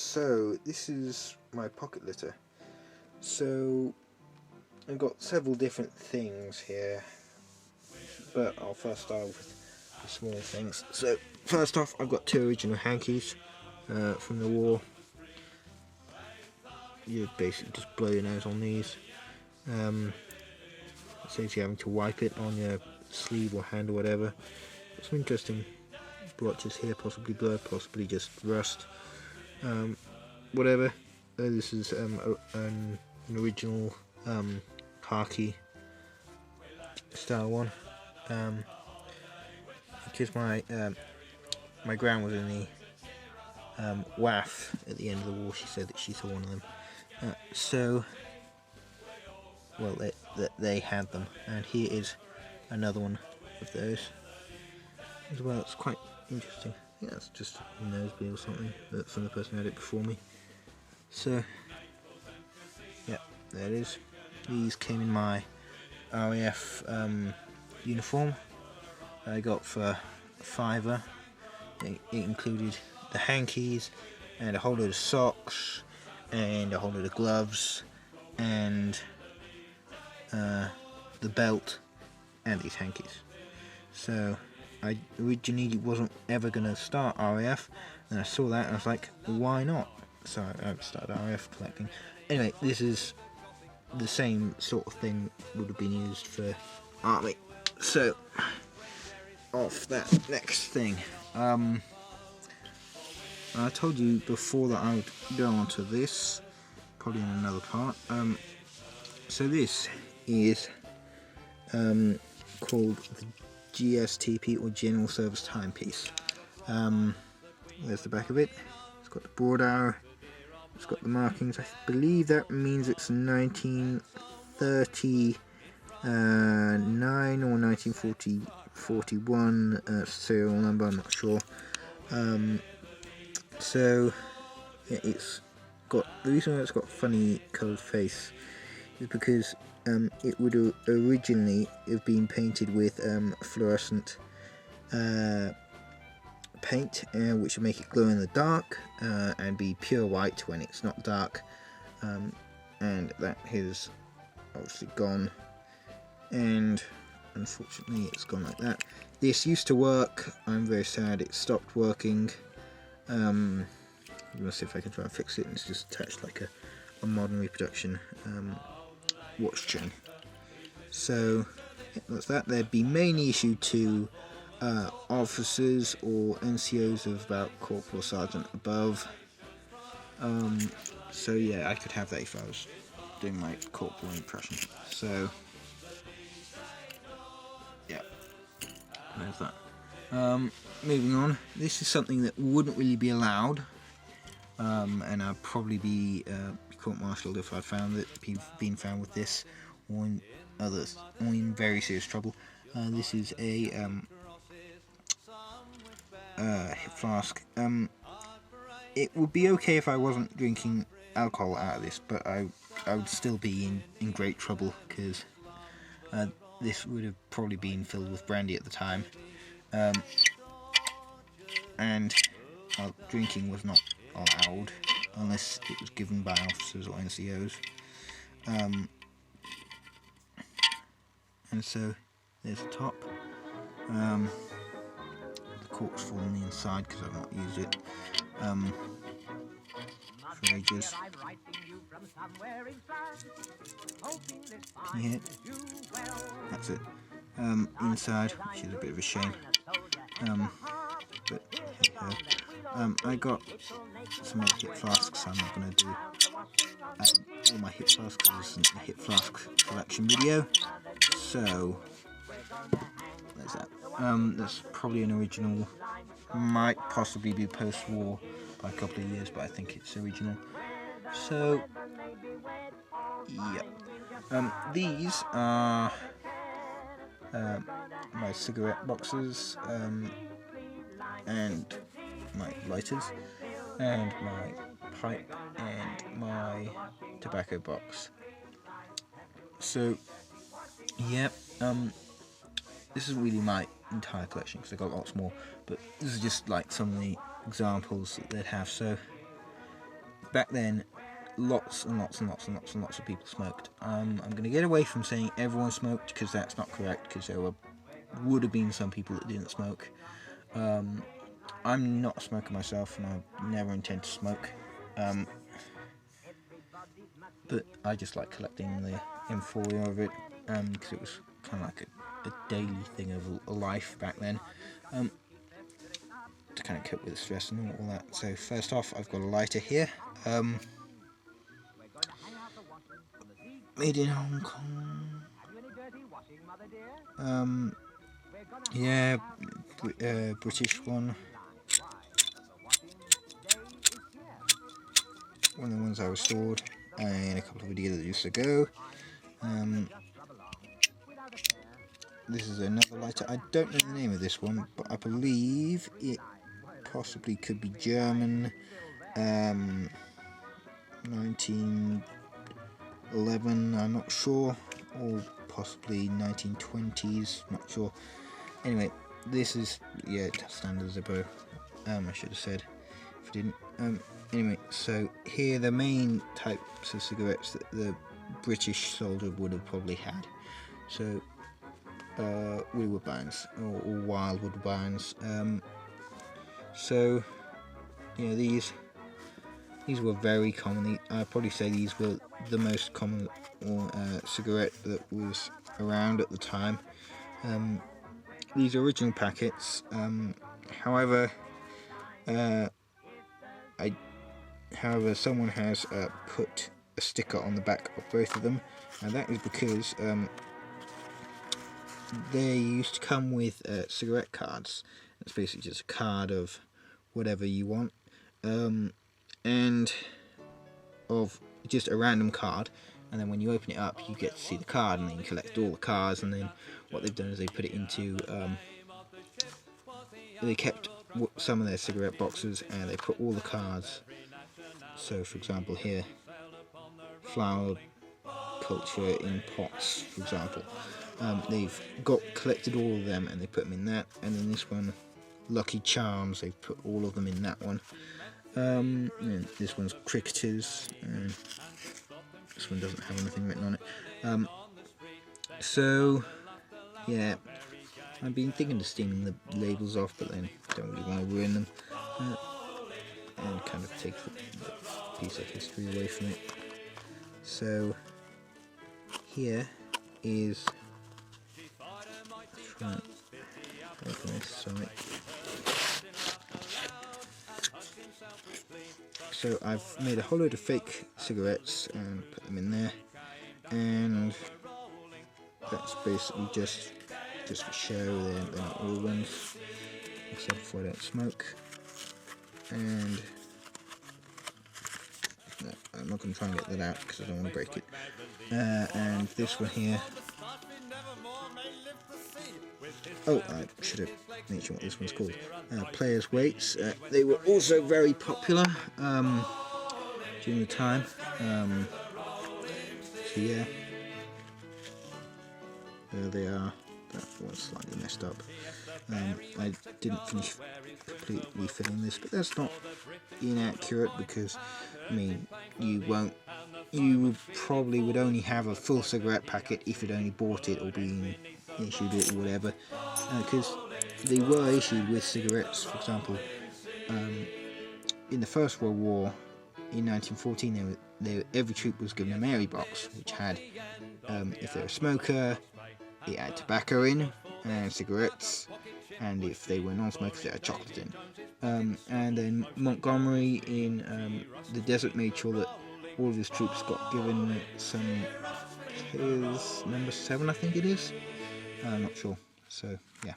So this is my pocket litter. So I've got several different things here, but I'll first start with the small things. So first off, I've got two original hankies from the war. You basically just blow your nose on these. It saves you having to wipe it on your sleeve or hand or whatever. Got some interesting blotches here, possibly blood, possibly just rust. Whatever. This is an original khaki style one. Because my gran was in the WAF at the end of the war, she said that she saw one of them. Well, they had them, and here is another one of those as well. It's quite interesting. I think that's just a nosebleed or something from the person who had it before me. So, yeah, there it is. These came in my RAF uniform I got for a £5. It included the hankies and a whole load of socks and a whole load of gloves and the belt and these hankies. So I originally wasn't ever going to start RAF, and I saw that and I was like, why not? So I started RAF collecting. Anyway, this is the same sort of thing would have been used for army. So off that next thing. I told you before that I would go on to this, probably in another part. So this is called the GSTP, or General Service Timepiece. There's the back of it. It's got the broad arrow. It's got the markings. I believe that means it's 1939 or 1941 serial number. I'm not sure. So yeah, it's got, the reason why it's got funny coloured face is because it would originally have been painted with fluorescent paint, which would make it glow in the dark and be pure white when it's not dark, and that has obviously gone, and unfortunately it's gone like that. This used to work. I'm very sad it stopped working. I'm gonna see if I can try and fix it. It's just attached like a modern reproduction watch chain. So yeah, that's that. They'd be mainly issued to officers or NCOs of about corporal sergeant above. So yeah, I could have that if I was doing my corporal impression. So yeah, there's that. Moving on, this is something that wouldn't really be allowed, and I'd probably be court-martialed if I'd been found with this, or in very serious trouble. This is a hip flask. It would be okay if I wasn't drinking alcohol out of this, but I would still be in great trouble, because this would have probably been filled with brandy at the time. And drinking was not allowed unless it was given by officers or NCOs. And so there's the top. The cork's fallen on the inside because I've not used it for ages. Can you hear it? That's it. Inside, which is a bit of a shame. But hey ho. I got some other hip flasks. I'm not going to do all my hip flasks, because this isn't a hip flask collection video. So there's that. That's probably an original. Might possibly be post-war by a couple of years, but I think it's original. So yeah. These are my cigarette boxes, and my lighters, and my pipe, and my tobacco box. So yeah, this isn't really my entire collection because I got lots more, but this is just like some of the examples that they'd have. So back then, lots and lots and lots and lots and lots of people smoked. I'm going to get away from saying everyone smoked, because that's not correct, because there would have been some people that didn't smoke. I'm not a smoker myself, and I never intend to smoke. But I just like collecting the info of it, because it was kind of like a daily thing of a life back then, to kind of cope with the stress and all that. So first off, I've got a lighter here, made in Hong Kong. Yeah, British one. One of the ones I restored in a couple of videos ago. This is another lighter. I don't know the name of this one, but I believe it possibly could be German. 1911, I'm not sure, or possibly 1920s, not sure. Anyway, this is, yeah, standard Zippo. I should have said if I didn't. Anyway, so here the main types of cigarettes that the British soldier would have probably had. So Willie Woodbines, or Wild Woodbines. So yeah, these were very common. I'd probably say these were the most common cigarette that was around at the time. These original packets, however, someone has put a sticker on the back of both of them, and that is because they used to come with cigarette cards. It's basically just a card of whatever you want, and of just a random card, and then when you open it up you get to see the card, and then you collect all the cards, and then what they've done is they put it into they kept some of their cigarette boxes and they put all the cards. So for example here, flower culture in pots, for example, they've collected all of them and they put them in that. And then this one, Lucky Charms, they've put all of them in that one. And this one's Cricketers, and this one doesn't have anything written on it. So yeah, I've been thinking of steaming the labels off, but then don't really want to ruin them and kind of take the piece of history away from it. So here is, try and open this, sorry. So I've made a whole load of fake cigarettes and put them in there, and that's basically just for show. They're not real ones. Like I said before, I don't smoke, and no, I'm not going to try and get that out because I don't want to break it. And this one here. Oh, I should have mentioned what this one's called. Players' Weights. They were also very popular during the time. So yeah, there they are. That was slightly messed up. I didn't finish completely filling this, but that's not inaccurate, because I mean, you probably would only have a full cigarette packet if you'd only bought it or been issued it or whatever, because they were issued with cigarettes. For example, in the First World War in 1914, every troop was given a Mary box, which had, if they're a smoker, it had tobacco in and cigarettes, and if they were non-smokers, they had chocolate in. And then Montgomery in the desert made sure that all of his troops got given some pills, number 7 I think it is, I'm not sure. So yeah,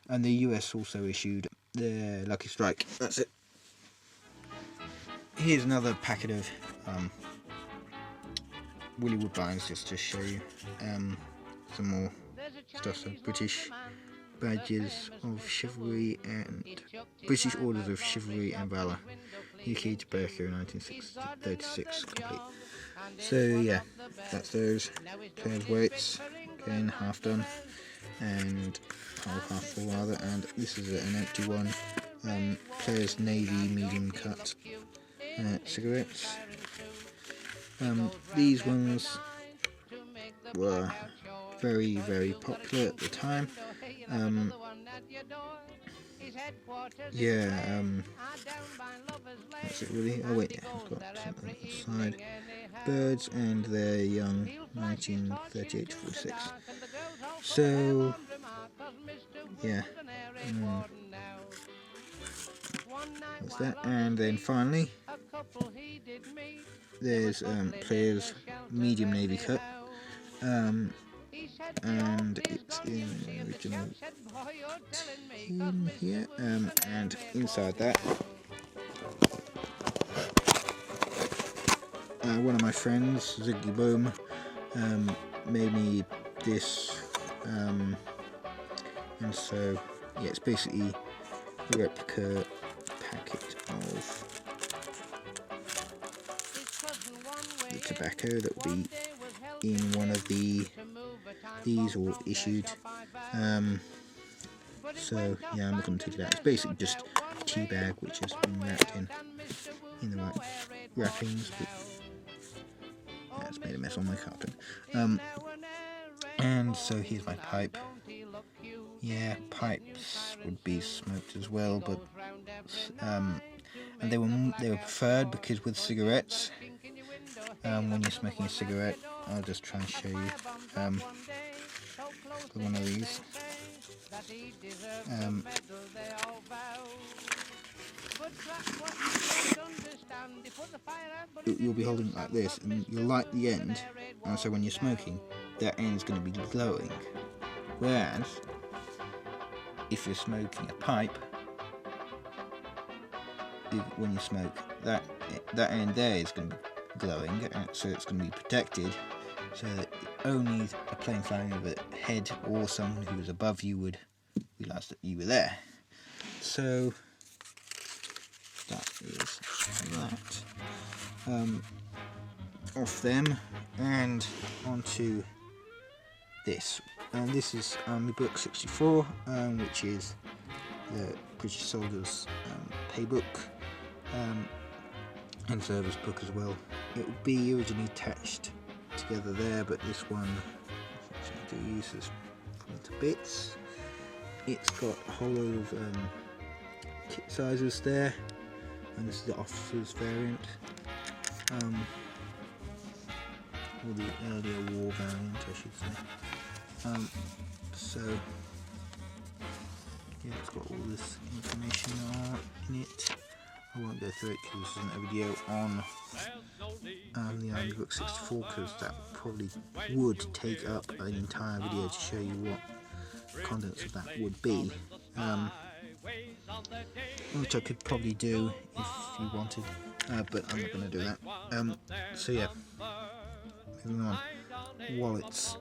and the US also issued their Lucky Strike. That's it. Here's another packet of Willie Woodbines, just to show you some more stuff. So British Badges of Chivalry and British Orders of Chivalry and Valour, UK Tobacco 1936 complete. So yeah, that's those. Players' Weights, again half done, and half full rather, and this is an empty one. Players' Navy medium cut. cigarettes. These ones were very, very popular at the time. That's it really. Oh wait, yeah, I've got something on the side. Birds and their young, 1938 to 46. So, yeah. What's that? And then finally, there's Player's medium navy cut. And it's in the original tin here, and inside that one of my friends, Ziggy Boom, made me this, and so yeah, it's basically a replica packet of the tobacco that will be in one of these or issued. So yeah, I'm not going to take it out. It's basically just a tea bag which has been wrapped in the right wrappings, but yeah, it's made a mess on my carpet. And so here's my pipe. Yeah, pipes would be smoked as well, but and they were preferred because with cigarettes, when you're smoking a cigarette, I'll just try and show you. One of these. You'll be holding it like this, and you'll light the end, and so when you're smoking, that end's going to be glowing. Whereas, if you're smoking a pipe, when you smoke, that end there is going to be glowing, so it's going to be protected, so that only a plane flying overhead or someone who was above you would realise that you were there. So that is that. Off them and onto this. And this is the book 64, which is the British Soldiers Paybook and Service Book as well. It will be originally attached together there, but this one, I do use this to bits. It's got a whole load of kit sizes there, and this is the officer's variant, or the earlier war variant, I should say. So yeah, it's got all this information in it. I won't go through it because this isn't a video on the Army Book 64, because that probably would take up an entire video to show you what the contents of that would be, which I could probably do if you wanted, but I'm not going to do that. So yeah, moving on. Wallets.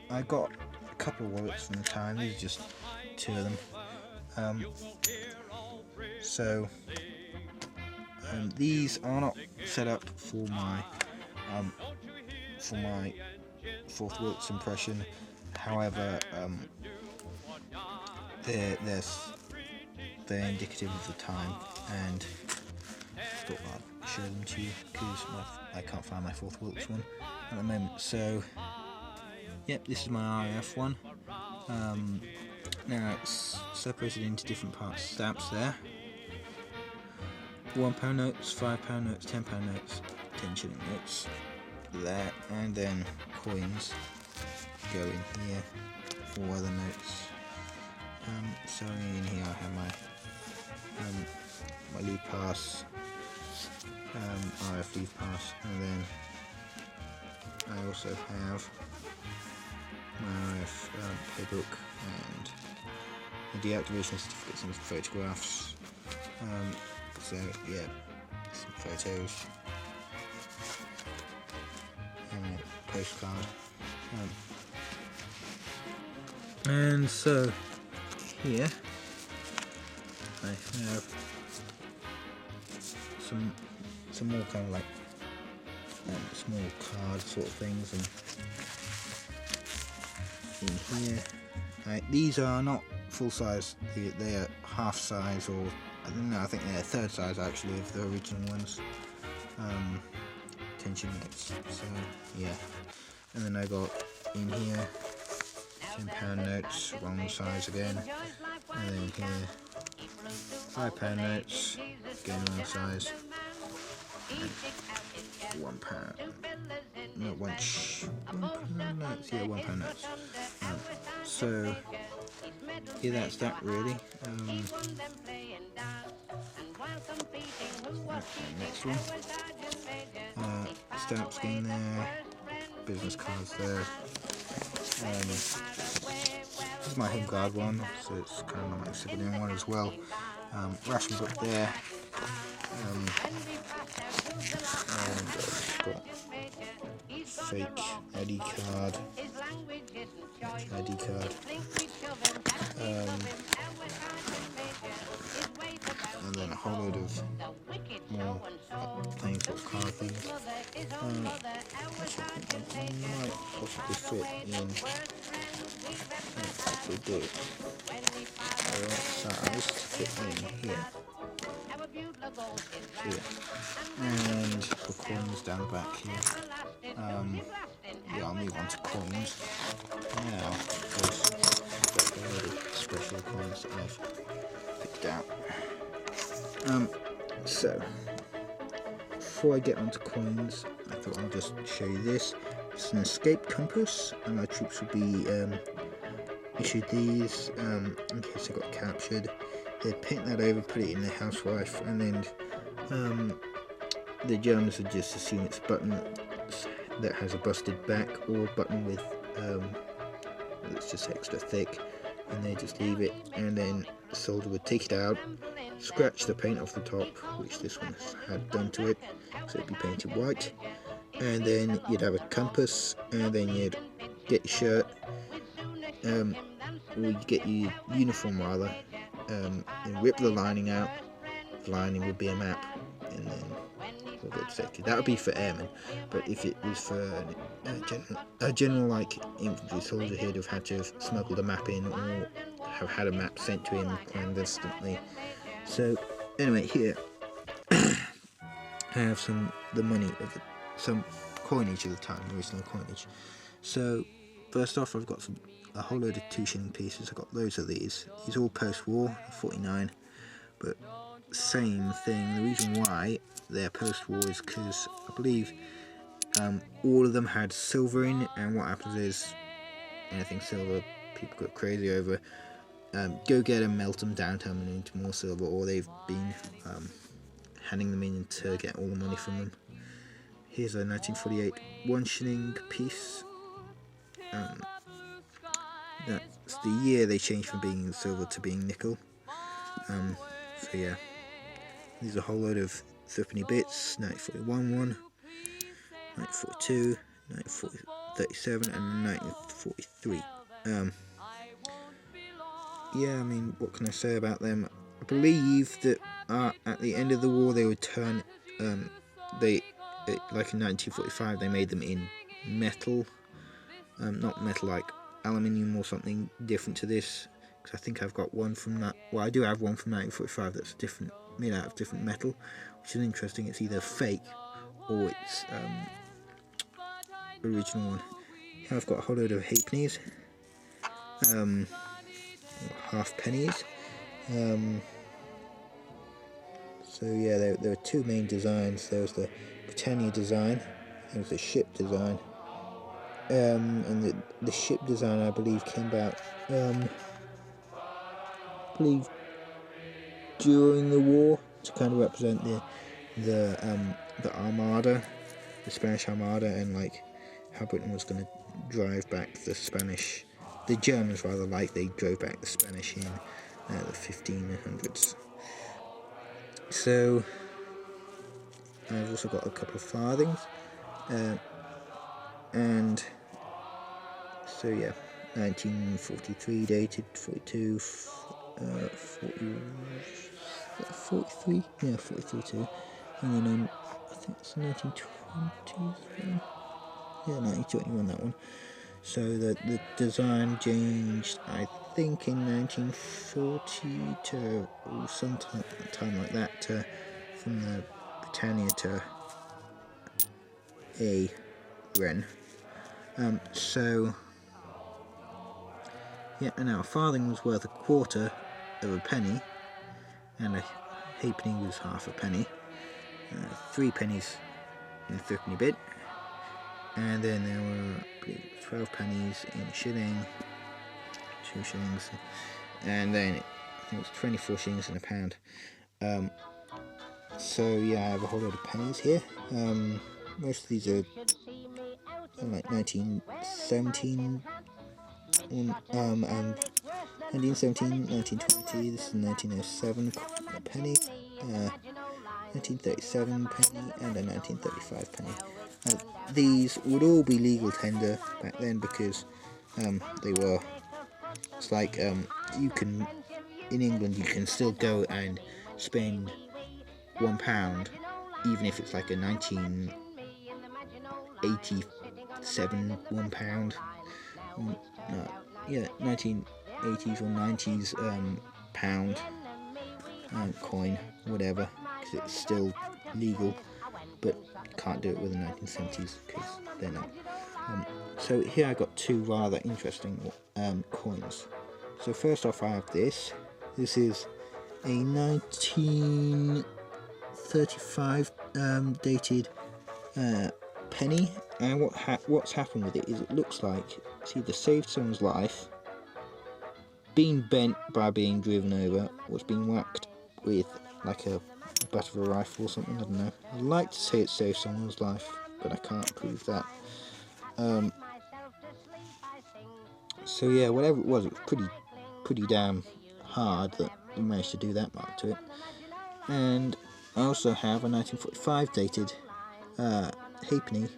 I got a couple of wallets from the time. These are just two of them. So these are not set up for my fourth Wilkes impression. However, they're indicative of the time, and I thought I'd show them to you because I can't find my fourth Wilkes one at the moment. So yep, this is my RAF one. Now it's separated into different parts. Stamps there, £1 notes, £5 notes, £10 notes, 10 shilling notes there, and then coins go in here for other notes. So in here I have my leave pass, RF leave pass, and then I also have my RF paybook and the deactivation certificates and photographs. So yeah, some photos and a postcard. And so here I have some more kind of like small card sort of things, and in here these are not full size, they are half size, or I think they're third size actually of the original ones. tension notes. So yeah, and then I got in here £10 notes, wrong size again, and then here £5 notes, again wrong size, and £1, no, £1 notes, yeah, £1 notes. So yeah, that's that really. Next one, stamps in there, business cards there. This is my home guard one, so it's kind of like a civilian one as well. Ration book there, and got fake ID card, and then a whole load of more plain sort of card things. Actually, I think I might possibly fit in. Actually do it. The right size to fit in here. And for coins down the back here. Yeah, I'll move on to coins now, because I've got a load of special coins that I've picked out. So before I get onto coins, I thought I'd just show you this. It's an escape compass, and our troops will be issued these in case they got captured. They'd paint that over, put it in their housewife, and then the Germans would just assume it's a button that has a busted back, or a button with that's just extra thick, and they just leave it, and then the soldier would take it out, scratch the paint off the top, which this one had done to it, so it'd be painted white, and then you'd have a compass, and then you'd get your shirt, or you'd get your uniform rather, and rip the lining out. The lining would be a map, and then we'll go to that would be for airmen, but if it was for a general like infantry soldier, he'd have had to have smuggled a map in, or have had a map sent to him clandestinely. So anyway, here I have the money of some coinage of the time, original coinage. So first off, I've got a whole load of 2 shilling pieces. I've got loads of these. These are all post-war, 49, but same thing. The reason why they're post-war is because I believe all of them had silver in, and what happens is anything silver people go crazy over. Go get them, melt them down, turn them into more silver, or they've been handing them in to get all the money from them. Here's a 1948 1 shilling piece. That's the year they changed from being silver to being nickel. So yeah, there's a whole load of threepenny bits. 1941 one, 1942, 1937, and 1943. Yeah, I mean, what can I say about them? I believe that at the end of the war they would turn, like in 1945, they made them in metal, not metal like aluminium or something different to this, because I think I've got one from that. Well, I do have one from 1945 that's different, made out of different metal, which is interesting. It's either fake or it's original one. Here I've got a whole load of halfpennies, half pennies. So yeah, there are 2 main designs. There was the Britannia design, there was the ship design, and the ship design I believe came about during the war, to kind of represent the Armada, the Spanish Armada, and like how Britain was going to drive back the Germans rather, like they drove back the Spanish in the 1500s. So I've also got a couple of farthings, and so yeah, 1943 dated, 42, 43, yeah, 43 too, and then I think it's 1921, yeah, 1921 that one. So the design changed, I think, in 1940 to some time like that, from the Britannia to a wren. So yeah, and now a farthing was worth a quarter of a penny, and a halfpenny was half a penny. 3 pennies in a threepenny bit, and then there were, I believe, 12 pennies in a shilling, 2 shillings, and then I think it was 24 shillings in a pound. So yeah, I have a whole lot of pennies here. Most of these are like 1917, and 1917, 1920. This is 1907 a penny, 1937 penny, and a 1935 penny. These would all be legal tender back then because they were. It's like you can, in England, you can still go and spend £1, even if it's like a 1987 £1. Yeah, 1980s or 90s pound coin, whatever, because it's still legal, but can't do it with the 1970s because they're not. So here I got 2 rather interesting coins. So first off, I have this. This is a 1935 dated penny, and what's happened with it is it looks like it's either saved someone's life, been bent by being driven over, or it's been whacked with like a butt of a rifle or something. I don't know. I'd like to say it saved someone's life, but I can't prove that. So yeah, whatever it was pretty damn hard that they managed to do that mark to it. And I also have a 1945 dated halfpenny,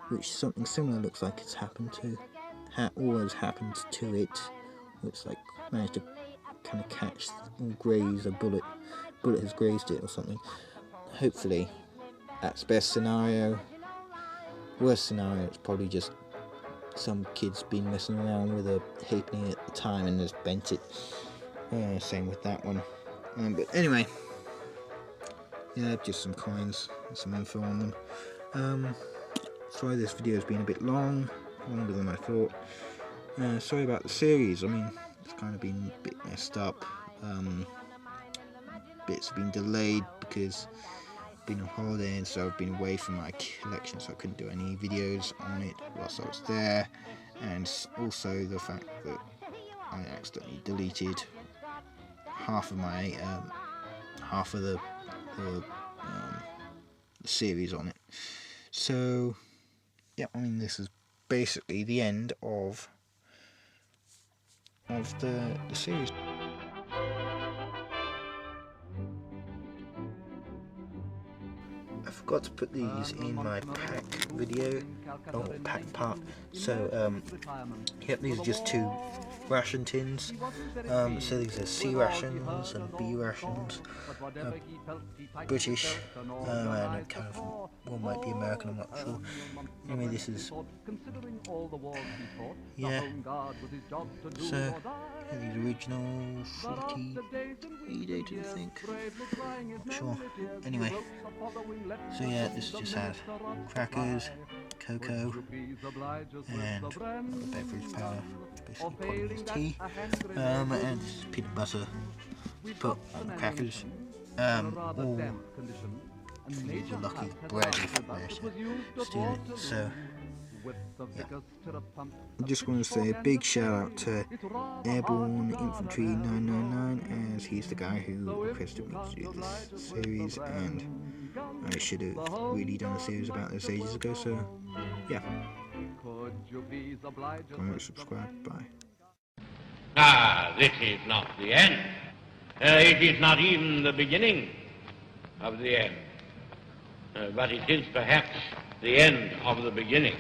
which something similar looks like it's happened to, always happened to it. Looks like managed to kind of catch or graze a bullet has grazed it or something. Hopefully that's best scenario. Worst scenario, it's probably just some kid's been messing around with a halfpenny at the time and has bent it. Same with that one. But anyway, yeah, just some coins and some info on them. Sorry this video has been a bit longer than I thought. Sorry about the series. I mean, it's kind of been a bit messed up. Bits have been delayed because I've been on holiday, and so I've been away from my collection, so I couldn't do any videos on it whilst I was there. And also the fact that I accidentally deleted half of my the series on it. So yeah, I mean, this is basically the end of the series. I forgot to put these in my pack video, or pack part. So yep, these are just 2 ration tins. So these are C rations and B rations, British, and kind of one might be American, I'm not sure. Anyway, this is, yeah, so yeah, these original 43 dated, I think, not sure. Anyway, so yeah, this just had crackers, cocoa, and the beverage powder, basically Polymer's tea, and this is peanut butter put on the crackers, or if you're lucky, bread if you manage to steal it. So yeah, I just want to say a big shout out to Airborne Infantry 999, as he's the guy who requested me to do this series, and I should have really done a series about this ages ago. So yeah, comment, subscribe, bye. This is not the end. It is not even the beginning of the end. But it is perhaps the end of the beginning.